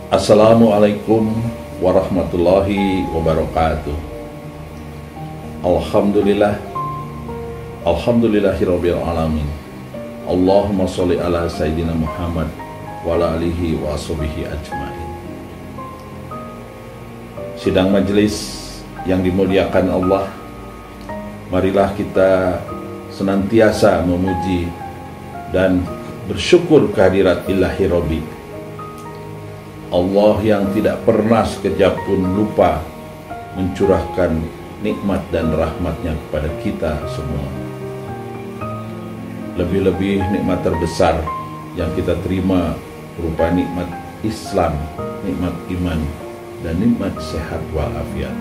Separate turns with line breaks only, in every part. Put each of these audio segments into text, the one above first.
Assalamualaikum warahmatullahi wabarakatuh. Alhamdulillahirabbil alamin. Allahumma sholli ala sayyidina Muhammad wa ala alihi wa ashabihi ajmain. Sidang majelis yang dimuliakan Allah, marilah kita senantiasa memuji dan bersyukur kehadirat Ilahi Rabbi, Allah yang tidak pernah sekejap pun lupa mencurahkan nikmat dan rahmatnya kepada kita semua. Lebih-lebih nikmat terbesar yang kita terima berupa nikmat Islam, nikmat iman, dan nikmat sehat walafiat.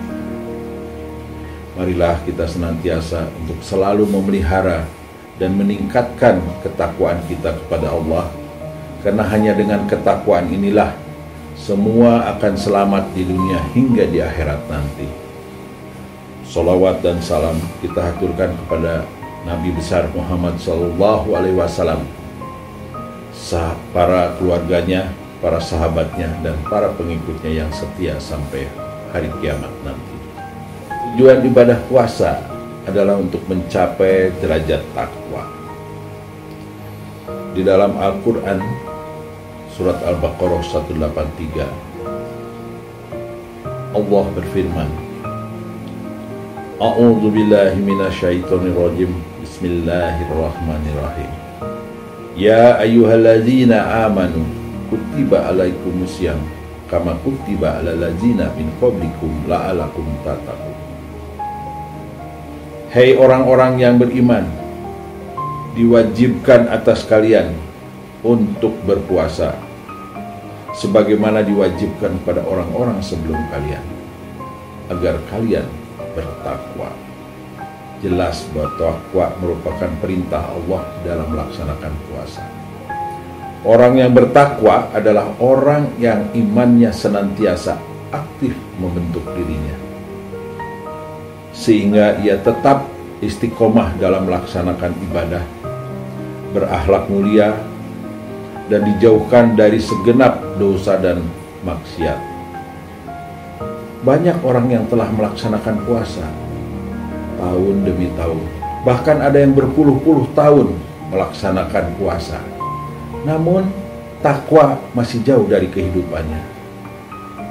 Marilah kita senantiasa untuk selalu memelihara dan meningkatkan ketakwaan kita kepada Allah, karena hanya dengan ketakwaan inilah semua akan selamat di dunia hingga di akhirat nanti. Salawat dan salam kita haturkan kepada Nabi besar Muhammad SAW, para keluarganya, para sahabatnya, dan para pengikutnya yang setia sampai hari kiamat nanti. Tujuan ibadah puasa adalah untuk mencapai derajat takwa. Di dalam Al-Quran Surat Al-Baqarah 183, Allah berfirman, A'udzu billahi minasyaitonir rajim. Bismillahirrahmanirrahim. Ya ayyuhalladzina amanu kutiba alaikumusiyam kama kutiba alal ladzina min qablikum la'alakum tattaqun. Hei orang-orang yang beriman, diwajibkan atas kalian untuk berpuasa sebagaimana diwajibkan kepada orang-orang sebelum kalian, agar kalian bertakwa. Jelas bahwa takwa merupakan perintah Allah dalam melaksanakan puasa. Orang yang bertakwa adalah orang yang imannya senantiasa aktif membentuk dirinya, sehingga ia tetap istiqomah dalam melaksanakan ibadah, berakhlak mulia, dan dijauhkan dari segenap dosa dan maksiat. Banyak orang yang telah melaksanakan puasa tahun demi tahun, bahkan ada yang berpuluh-puluh tahun melaksanakan puasa, namun takwa masih jauh dari kehidupannya.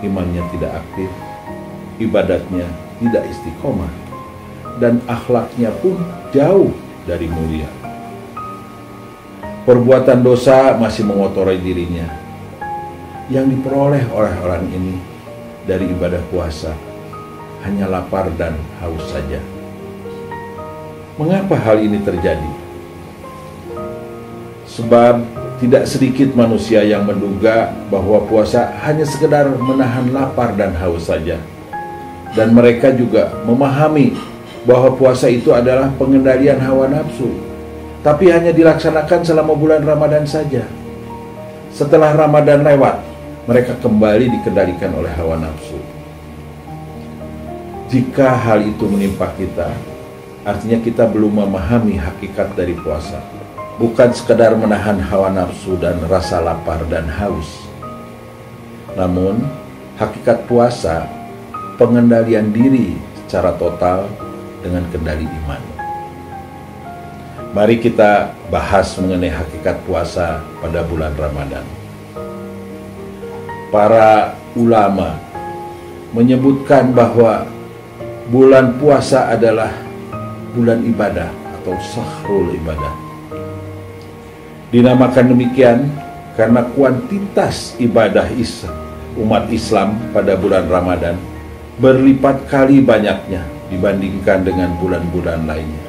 Imannya tidak aktif, ibadatnya tidak istiqomah, dan akhlaknya pun jauh dari mulia. Perbuatan dosa masih mengotori dirinya. Yang diperoleh oleh orang ini dari ibadah puasa hanya lapar dan haus saja. Mengapa hal ini terjadi? Sebab tidak sedikit manusia yang menduga bahwa puasa hanya sekedar menahan lapar dan haus saja. Dan mereka juga memahami bahwa puasa itu adalah pengendalian hawa nafsu, tapi hanya dilaksanakan selama bulan Ramadan saja. Setelah Ramadan lewat, mereka kembali dikendalikan oleh hawa nafsu. Jika hal itu menimpa kita, artinya kita belum memahami hakikat dari puasa. Bukan sekedar menahan hawa nafsu dan rasa lapar dan haus, namun hakikat puasa pengendalian diri secara total dengan kendali iman. Mari kita bahas mengenai hakikat puasa pada bulan Ramadan. Para ulama menyebutkan bahwa bulan puasa adalah bulan ibadah atau syahrul ibadah. Dinamakan demikian karena kuantitas ibadah umat Islam pada bulan Ramadan berlipat kali banyaknya dibandingkan dengan bulan-bulan lainnya.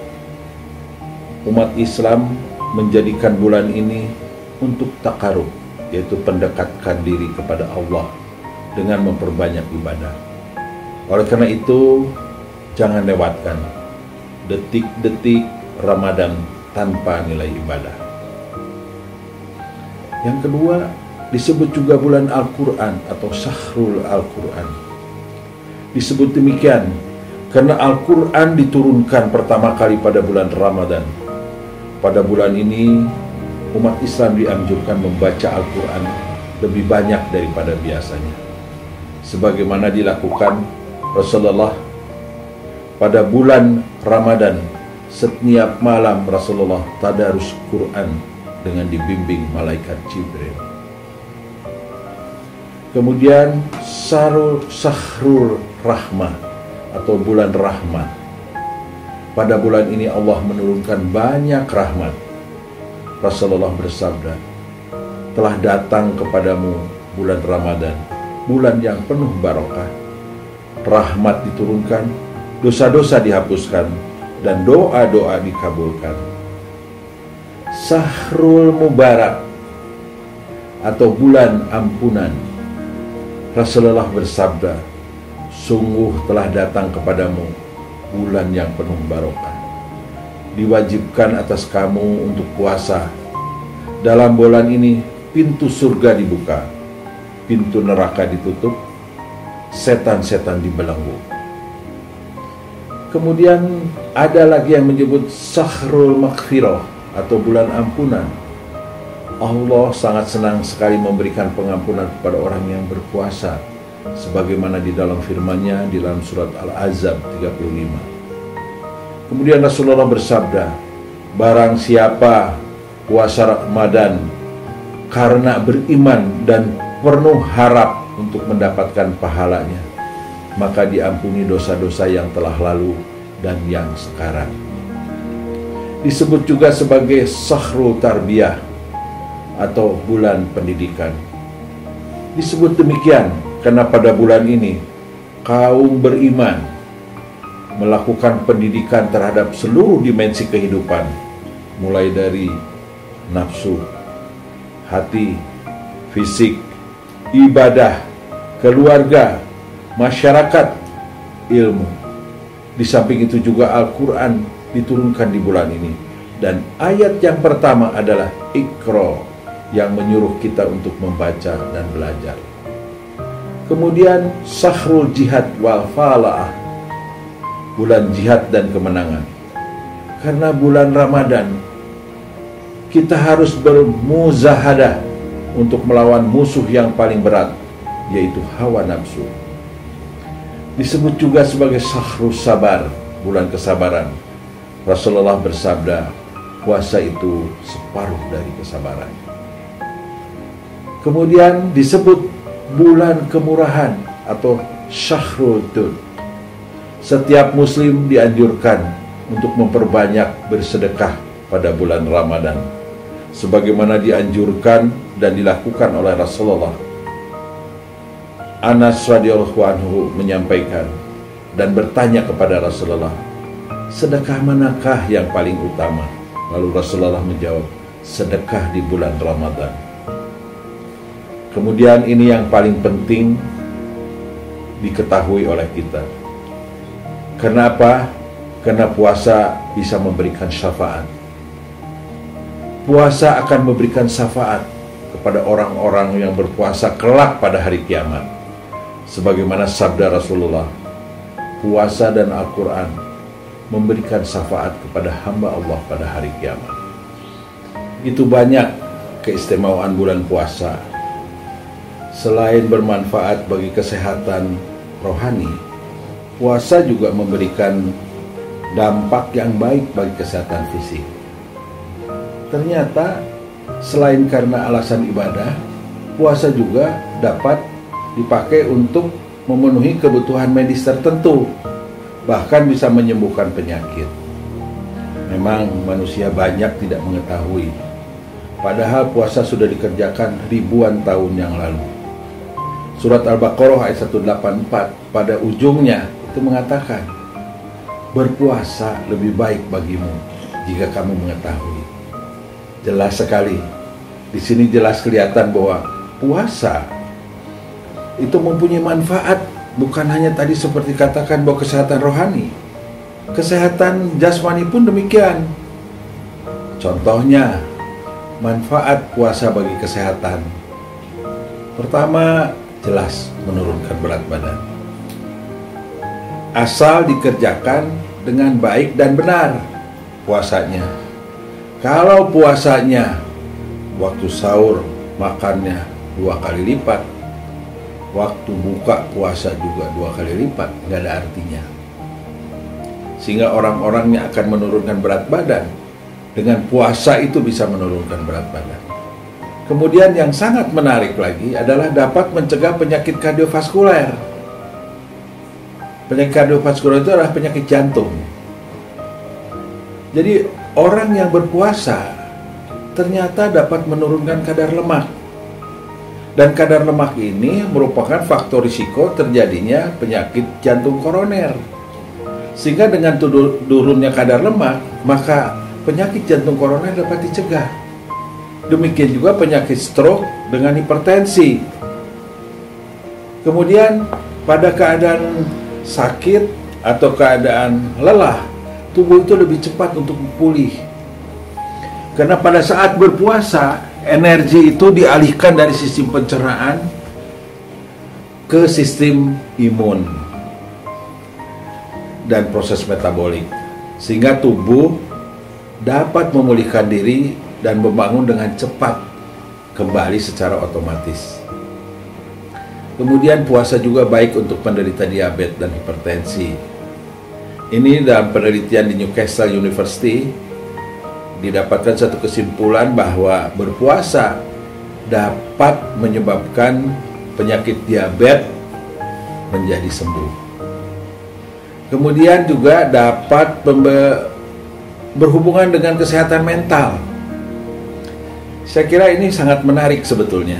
Umat Islam menjadikan bulan ini untuk takarub, yaitu pendekatkan diri kepada Allah dengan memperbanyak ibadah. Oleh karena itu, jangan lewatkan detik-detik Ramadan tanpa nilai ibadah. Yang kedua, disebut juga bulan Al-Quran atau Syahrul Al-Quran. Disebut demikian karena Al-Quran diturunkan pertama kali pada bulan Ramadan. Pada bulan ini, umat Islam dianjurkan membaca Al-Quran lebih banyak daripada biasanya. Sebagaimana dilakukan Rasulullah pada bulan Ramadan, setiap malam Rasulullah tadarus Quran dengan dibimbing malaikat Jibril. Kemudian Sahrul Rahmah atau bulan rahmat. Pada bulan ini Allah menurunkan banyak rahmat. Rasulullah bersabda, telah datang kepadamu bulan Ramadan, bulan yang penuh barokah. Rahmat diturunkan, dosa-dosa dihapuskan, dan doa-doa dikabulkan. Sahrul Mubarak atau bulan ampunan. Rasulullah bersabda, sungguh telah datang kepadamu bulan yang penuh barokah. Diwajibkan atas kamu untuk puasa. Dalam bulan ini pintu surga dibuka, pintu neraka ditutup, setan-setan dibelenggu. Kemudian ada lagi yang menyebut Sahrul Maghfirah atau bulan ampunan. Allah sangat senang sekali memberikan pengampunan kepada orang yang berpuasa, sebagaimana di dalam firman-Nya di dalam surat Al-Ahzab 35. Kemudian Rasulullah bersabda, barang siapa puasa Ramadan karena beriman dan penuh harap untuk mendapatkan pahalanya, maka diampuni dosa-dosa yang telah lalu dan yang sekarang. Disebut juga sebagai Sahrul Tarbiyah atau bulan pendidikan. Disebut demikian karena pada bulan ini kaum beriman melakukan pendidikan terhadap seluruh dimensi kehidupan, mulai dari nafsu, hati, fisik, ibadah, keluarga, masyarakat, ilmu. Di samping itu juga Al-Quran diturunkan di bulan ini. Dan ayat yang pertama adalah Iqra, yang menyuruh kita untuk membaca dan belajar. Kemudian Sahrul Jihad wal Fala'ah, bulan jihad dan kemenangan. Karena bulan Ramadan, kita harus bermuzahadah untuk melawan musuh yang paling berat, yaitu hawa nafsu. Disebut juga sebagai Sahrul Sabar, bulan kesabaran. Rasulullah bersabda, puasa itu separuh dari kesabaran. Kemudian disebut bulan kemurahan atau Syahrul Tud. Setiap muslim dianjurkan untuk memperbanyak bersedekah pada bulan Ramadan, sebagaimana dianjurkan dan dilakukan oleh Rasulullah. Anas radhiyallahu anhu menyampaikan dan bertanya kepada Rasulullah, sedekah manakah yang paling utama? Lalu Rasulullah menjawab, sedekah di bulan Ramadan. Kemudian ini yang paling penting diketahui oleh kita. Kenapa? Karena puasa bisa memberikan syafaat. Puasa akan memberikan syafaat kepada orang-orang yang berpuasa kelak pada hari kiamat. Sebagaimana sabda Rasulullah, puasa dan Al-Quran memberikan syafaat kepada hamba Allah pada hari kiamat. Itu banyak keistimewaan bulan puasa. Selain bermanfaat bagi kesehatan rohani, puasa juga memberikan dampak yang baik bagi kesehatan fisik. Ternyata selain karena alasan ibadah, puasa juga dapat dipakai untuk memenuhi kebutuhan medis tertentu, bahkan bisa menyembuhkan penyakit. Memang manusia banyak tidak mengetahui, padahal puasa sudah dikerjakan ribuan tahun yang lalu. Surat Al-Baqarah ayat 184 pada ujungnya itu mengatakan, berpuasa lebih baik bagimu jika kamu mengetahui. Jelas sekali. Di sini jelas kelihatan bahwa puasa itu mempunyai manfaat, bukan hanya tadi seperti katakan bahwa kesehatan rohani, kesehatan jasmani pun demikian. Contohnya, manfaat puasa bagi kesehatan. Pertama, jelas menurunkan berat badan. Asal dikerjakan dengan baik dan benar puasanya. Kalau puasanya waktu sahur makannya 2 kali lipat, waktu buka puasa juga 2 kali lipat, nggak ada artinya. Sehingga orang-orangnya akan menurunkan berat badan. Dengan puasa itu bisa menurunkan berat badan. Kemudian yang sangat menarik lagi adalah dapat mencegah penyakit kardiovaskuler. Penyakit kardiovaskuler itu adalah penyakit jantung. Jadi orang yang berpuasa ternyata dapat menurunkan kadar lemak. Dan kadar lemak ini merupakan faktor risiko terjadinya penyakit jantung koroner. Sehingga dengan turunnya kadar lemak, maka penyakit jantung koroner dapat dicegah. Demikian juga penyakit stroke dengan hipertensi. Kemudian pada keadaan sakit atau keadaan lelah, tubuh itu lebih cepat untuk pulih. Karena pada saat berpuasa, energi itu dialihkan dari sistem pencernaan ke sistem imun dan proses metabolik, sehingga tubuh dapat memulihkan diri dan membangun dengan cepat kembali secara otomatis. Kemudian puasa juga baik untuk penderita diabetes dan hipertensi. Ini dalam penelitian di Newcastle University didapatkan satu kesimpulan bahwa berpuasa dapat menyebabkan penyakit diabetes menjadi sembuh. Kemudian juga dapat berhubungan dengan kesehatan mental. Saya kira ini sangat menarik sebetulnya,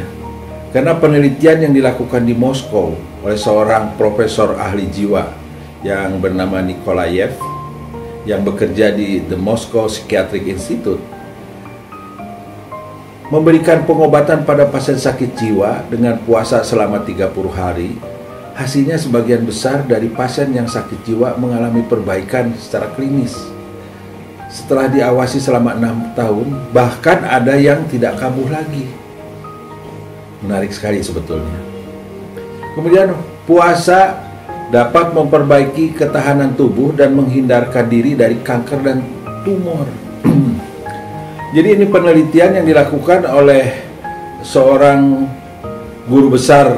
karena penelitian yang dilakukan di Moskow oleh seorang profesor ahli jiwa yang bernama Nikolayev, yang bekerja di The Moscow Psychiatric Institute, memberikan pengobatan pada pasien sakit jiwa dengan puasa selama 30 hari. Hasilnya sebagian besar dari pasien yang sakit jiwa mengalami perbaikan secara klinis. Setelah diawasi selama 6 tahun, bahkan ada yang tidak kambuh lagi. Menarik sekali sebetulnya. Kemudian puasa dapat memperbaiki ketahanan tubuh dan menghindarkan diri dari kanker dan tumor. Jadi ini penelitian yang dilakukan oleh seorang guru besar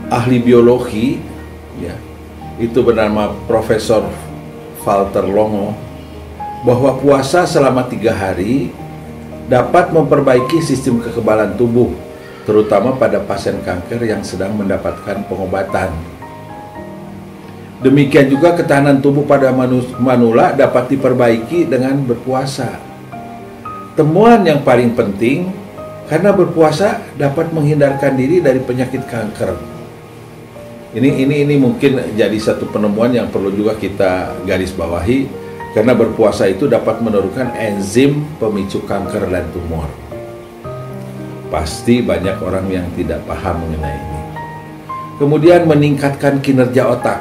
ahli biologi, ya, itu bernama Profesor Walter Longo, bahwa puasa selama 3 hari dapat memperbaiki sistem kekebalan tubuh, terutama pada pasien kanker yang sedang mendapatkan pengobatan. Demikian juga ketahanan tubuh pada manula dapat diperbaiki dengan berpuasa. Temuan yang paling penting, karena berpuasa dapat menghindarkan diri dari penyakit kanker. Ini mungkin jadi satu penemuan yang perlu juga kita garis bawahi, karena berpuasa itu dapat menurunkan enzim pemicu kanker dan tumor. Pasti banyak orang yang tidak paham mengenai ini. Kemudian meningkatkan kinerja otak.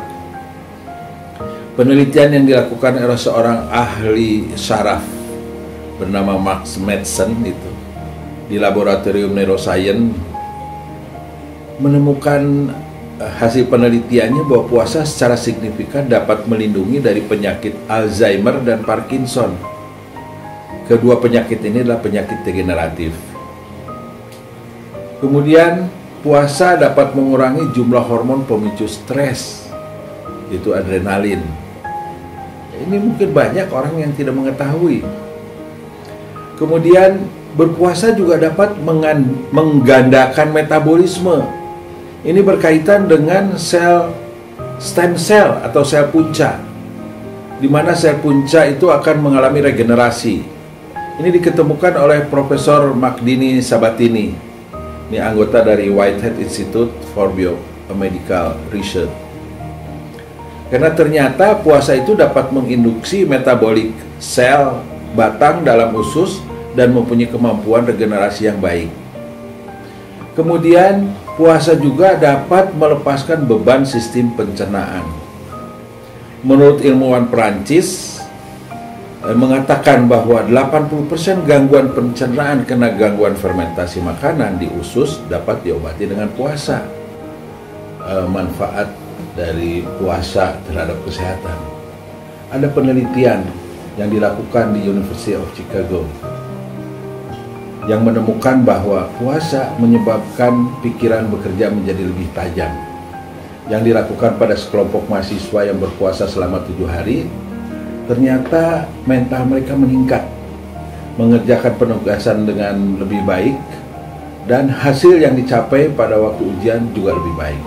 Penelitian yang dilakukan oleh seorang ahli saraf bernama Max Madsen itu di laboratorium neuroscience menemukan hasil penelitiannya bahwa puasa secara signifikan dapat melindungi dari penyakit Alzheimer dan Parkinson. Kedua penyakit ini adalah penyakit degeneratif. Kemudian puasa dapat mengurangi jumlah hormon pemicu stres, yaitu adrenalin. Ini mungkin banyak orang yang tidak mengetahui. Kemudian berpuasa juga dapat menggandakan metabolisme. Ini berkaitan dengan sel stem cell atau sel punca, di mana sel punca itu akan mengalami regenerasi. Ini diketemukan oleh Profesor Magdini Sabatini. Ini anggota dari Whitehead Institute for Biomedical Research. Karena ternyata puasa itu dapat menginduksi metabolik sel batang dalam usus dan mempunyai kemampuan regenerasi yang baik. Kemudian puasa juga dapat melepaskan beban sistem pencernaan. Menurut ilmuwan Perancis mengatakan bahwa 80% gangguan pencernaan karena gangguan fermentasi makanan di usus dapat diobati dengan puasa. Manfaat dari puasa terhadap kesehatan. Ada penelitian yang dilakukan di University of Chicago. yang menemukan bahwa puasa menyebabkan pikiran bekerja menjadi lebih tajam. Yang dilakukan pada sekelompok mahasiswa yang berpuasa selama 7 hari, ternyata mental mereka meningkat, mengerjakan penugasan dengan lebih baik, dan hasil yang dicapai pada waktu ujian juga lebih baik.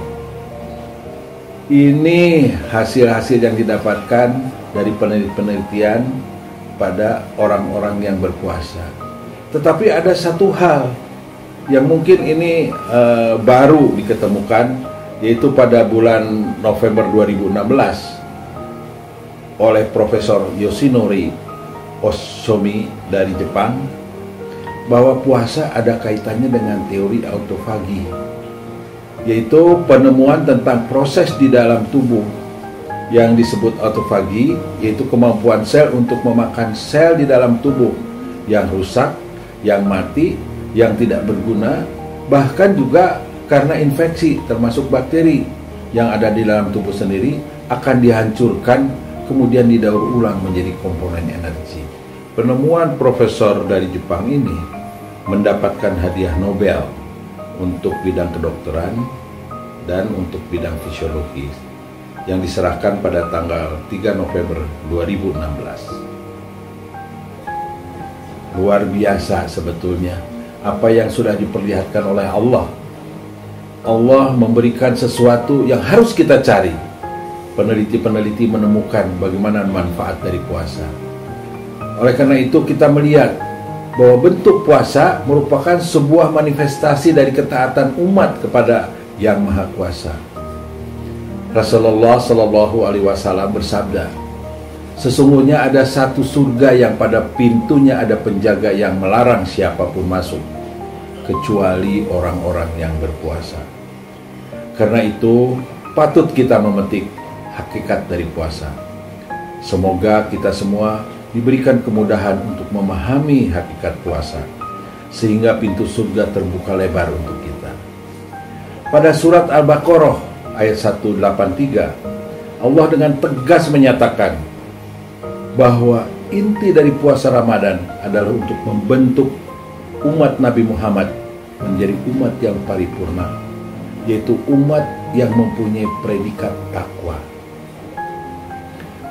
Ini hasil-hasil yang didapatkan dari penelitian pada orang-orang yang berpuasa. Tetapi ada satu hal yang mungkin ini baru diketemukan, yaitu pada bulan November 2016 oleh Profesor Yoshinori Ozomi dari Jepang, bahwa puasa ada kaitannya dengan teori autofagi, yaitu penemuan tentang proses di dalam tubuh yang disebut autofagi, yaitu kemampuan sel untuk memakan sel di dalam tubuh yang rusak, yang mati, yang tidak berguna, bahkan juga karena infeksi termasuk bakteri yang ada di dalam tubuh sendiri akan dihancurkan, kemudian didaur ulang menjadi komponen energi. Penemuan profesor dari Jepang ini mendapatkan hadiah Nobel untuk bidang kedokteran dan untuk bidang fisiologi yang diserahkan pada tanggal 3 November 2016. Luar biasa sebetulnya apa yang sudah diperlihatkan oleh Allah. Allah memberikan sesuatu yang harus kita cari. Peneliti-peneliti menemukan bagaimana manfaat dari puasa. Oleh karena itu kita melihat bahwa bentuk puasa merupakan sebuah manifestasi dari ketaatan umat kepada Yang Maha Kuasa. Rasulullah Shallallahu Alaihi Wasallam bersabda, sesungguhnya ada satu surga yang pada pintunya ada penjaga yang melarang siapapun masuk, kecuali orang-orang yang berpuasa. Karena itu, patut kita memetik hakikat dari puasa. Semoga kita semua diberikan kemudahan untuk memahami hakikat puasa, sehingga pintu surga terbuka lebar untuk kita. Pada surat Al-Baqarah ayat 183, Allah dengan tegas menyatakan bahwa inti dari puasa Ramadan adalah untuk membentuk umat Nabi Muhammad menjadi umat yang paripurna, yaitu umat yang mempunyai predikat takwa.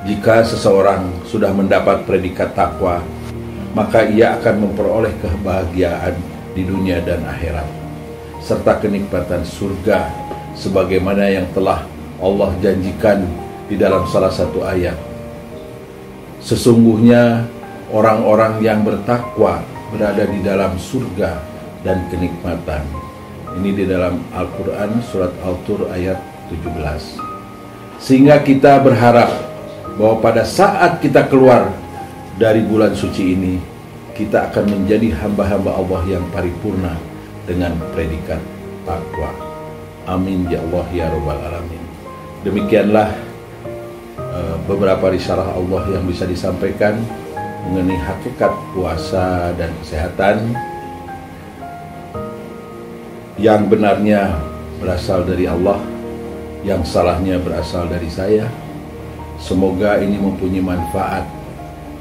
Jika seseorang sudah mendapat predikat takwa, maka ia akan memperoleh kebahagiaan di dunia dan akhirat, serta kenikmatan surga sebagaimana yang telah Allah janjikan di dalam salah satu ayat. Sesungguhnya orang-orang yang bertakwa berada di dalam surga dan kenikmatan. Ini di dalam Al-Quran surat Al-Tur ayat 17. Sehingga kita berharap bahwa pada saat kita keluar dari bulan suci ini, kita akan menjadi hamba-hamba Allah yang paripurna dengan predikat takwa. Amin ya Allah ya Rabbal Alamin. Demikianlah beberapa risalah Allah yang bisa disampaikan mengenai hakikat puasa dan kesehatan. Yang benarnya berasal dari Allah, yang salahnya berasal dari saya. Semoga ini mempunyai manfaat.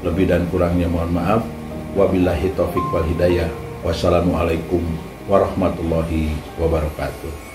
Lebih dan kurangnya mohon maaf. Wabillahi taufiq wal hidayah. Wassalamualaikum warahmatullahi wabarakatuh.